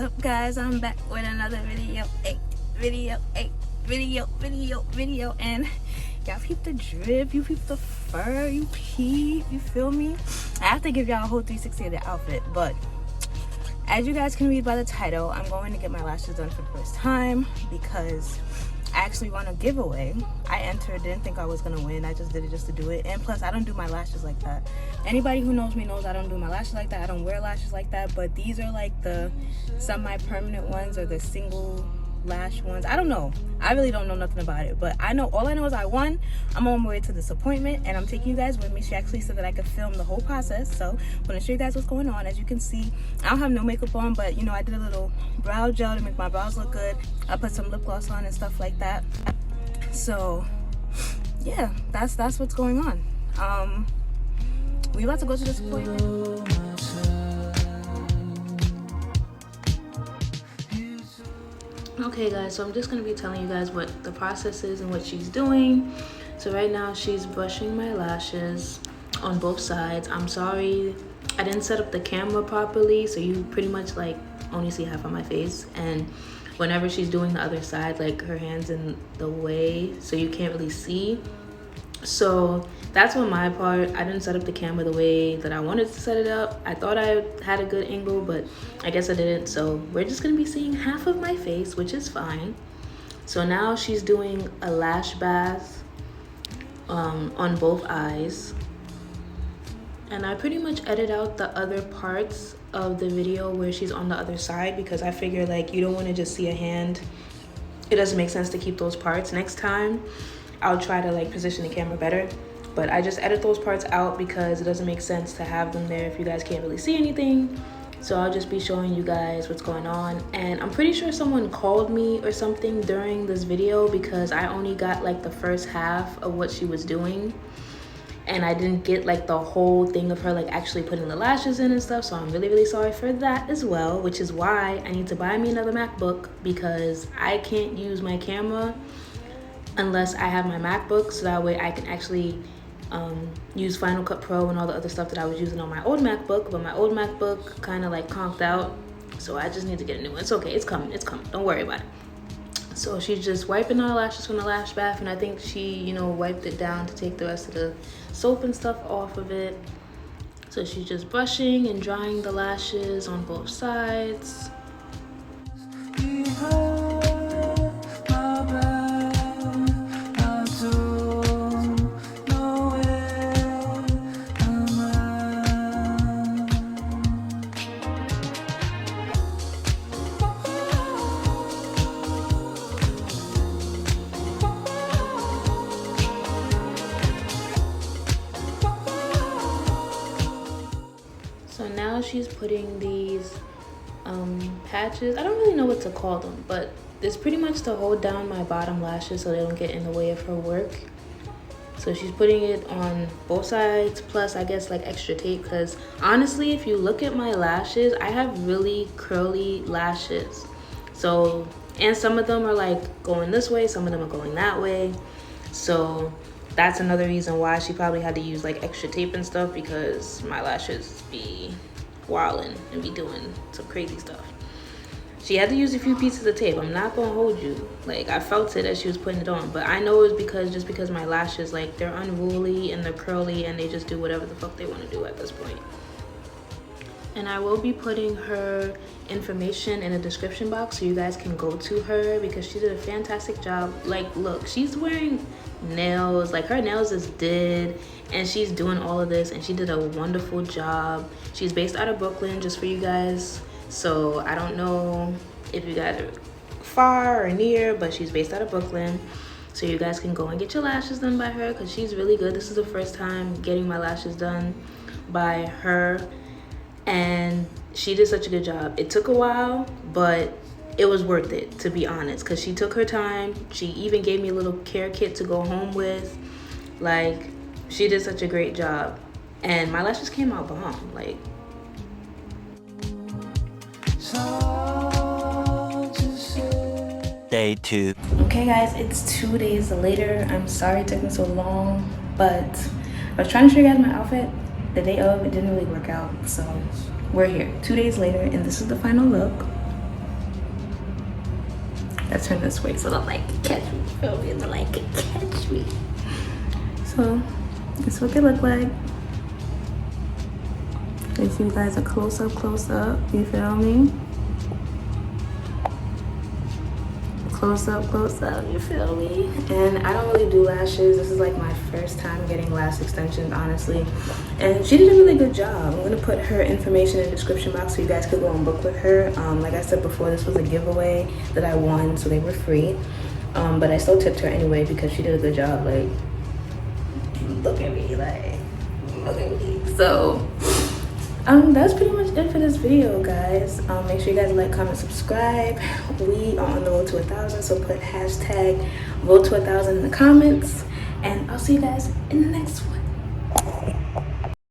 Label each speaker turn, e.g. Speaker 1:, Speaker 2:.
Speaker 1: up, guys? I'm back with another video, and y'all peep the drip, you peep the fur, you feel me? I have to give y'all a whole 360 of the outfit, but as you guys can read by the title, I'm going to get my lashes done for the first time because I actually won a giveaway. I entered, didn't think I was gonna win. I just did it just to do it. And plus, I don't do my lashes like that. Anybody who knows me knows I don't do my lashes like that. I don't wear lashes like that. But these are like the semi-permanent ones or the single lash ones. I don't know. I really don't know nothing about it. But all I know is I won. I'm on my way to this appointment and I'm taking you guys with me. She actually said that I could film the whole process. So I'm gonna show you guys what's going on. As you can see, I don't have no makeup on, but you know, I did a little brow gel to make my brows look good. I put some lip gloss on and stuff like that. So yeah, that's what's going on. We about to go to this appointment. Okay guys, so I'm just going to be telling you guys what the process is and what she's doing. So right now she's brushing my lashes on both sides. I'm sorry, I didn't set up the camera properly, so you pretty much like only see half of my face, and whenever she's doing the other side, like her hand's in the way, so you can't really see. So that's on my part. I didn't set up the camera the way that I wanted to set it up. I thought I had a good angle, but I guess I didn't. So we're just gonna be seeing half of my face, which is fine. So now she's doing a lash bath on both eyes. And I pretty much edit out the other parts of the video where she's on the other side because I figure like you don't want to just see a hand. It doesn't make sense to keep those parts. Next time I'll try to like position the camera better, but I just edit those parts out because it doesn't make sense to have them there if you guys can't really see anything. So I'll just be showing you guys what's going on. And I'm pretty sure someone called me or something during this video because I only got like the first half of what she was doing, and I didn't get like the whole thing of her like actually putting the lashes in and stuff. So I'm really sorry for that as well, which is why I need to buy me another MacBook because I can't use my camera unless I have my MacBook, so that way I can actually use Final Cut Pro and all the other stuff that I was using on my old MacBook. But my old MacBook kind of like conked out, so I just need to get a new one. It's okay, it's coming, don't worry about it. So she's just wiping her lashes from the lash bath, and I think she, you know, wiped it down to take the rest of the soap and stuff off of it. So she's just brushing and drying the lashes on both sides. So now she's putting these patches, I don't really know what to call them, but it's pretty much to hold down my bottom lashes so they don't get in the way of her work. So she's putting it on both sides, plus I guess like extra tape, because honestly if you look at my lashes, I have really curly lashes. So, and some of them are like going this way, some of them are going that way. So that's another reason why she probably had to use like extra tape and stuff, because my lashes be wilding and be doing some crazy stuff. She had to use a few pieces of tape. I'm not gonna hold you. Like, I felt it as she was putting it on, but I know it's just because my lashes, like, they're unruly and they're curly and they just do whatever the fuck they want to do at this point. And I will be putting her information in the description box so you guys can go to her because she did a fantastic job. Like, look, she's wearing nails, like her nails is did, and she's doing all of this and she did a wonderful job. She's based out of Brooklyn, just for you guys. So I don't know if you guys are far or near, but she's based out of Brooklyn. So you guys can go and get your lashes done by her because she's really good. This is the first time getting my lashes done by her, and she did such a good job. It took a while, but it was worth it, to be honest, because she took her time. She even gave me a little care kit to go home with. Like, she did such a great job, and my lashes came out bomb. Like,
Speaker 2: Day 2.
Speaker 1: Okay guys, it's 2 days later. I'm sorry it took me so long, but I was trying to show you guys my outfit the day of. It didn't really work out, so we're here 2 days later and this is the final look. I turn this way so the light can catch me. Feel me? The light can catch me. So that's what they look like. Give you guys a close up, you feel me? Close up, you feel me? And I don't really do lashes. This is like my first time getting lash extensions, honestly. And she did a really good job. I'm gonna put her information in the description box so you guys could go and book with her. Like I said before, this was a giveaway that I won, so they were free. But I still tipped her anyway because she did a good job. Like, look at me, like, look at me. So that's pretty much it for this video, guys. Make sure you guys like, comment, subscribe. We are on the road to 1,000, so put hashtag vote to 1,000 in the comments, and I'll see you guys in the next one.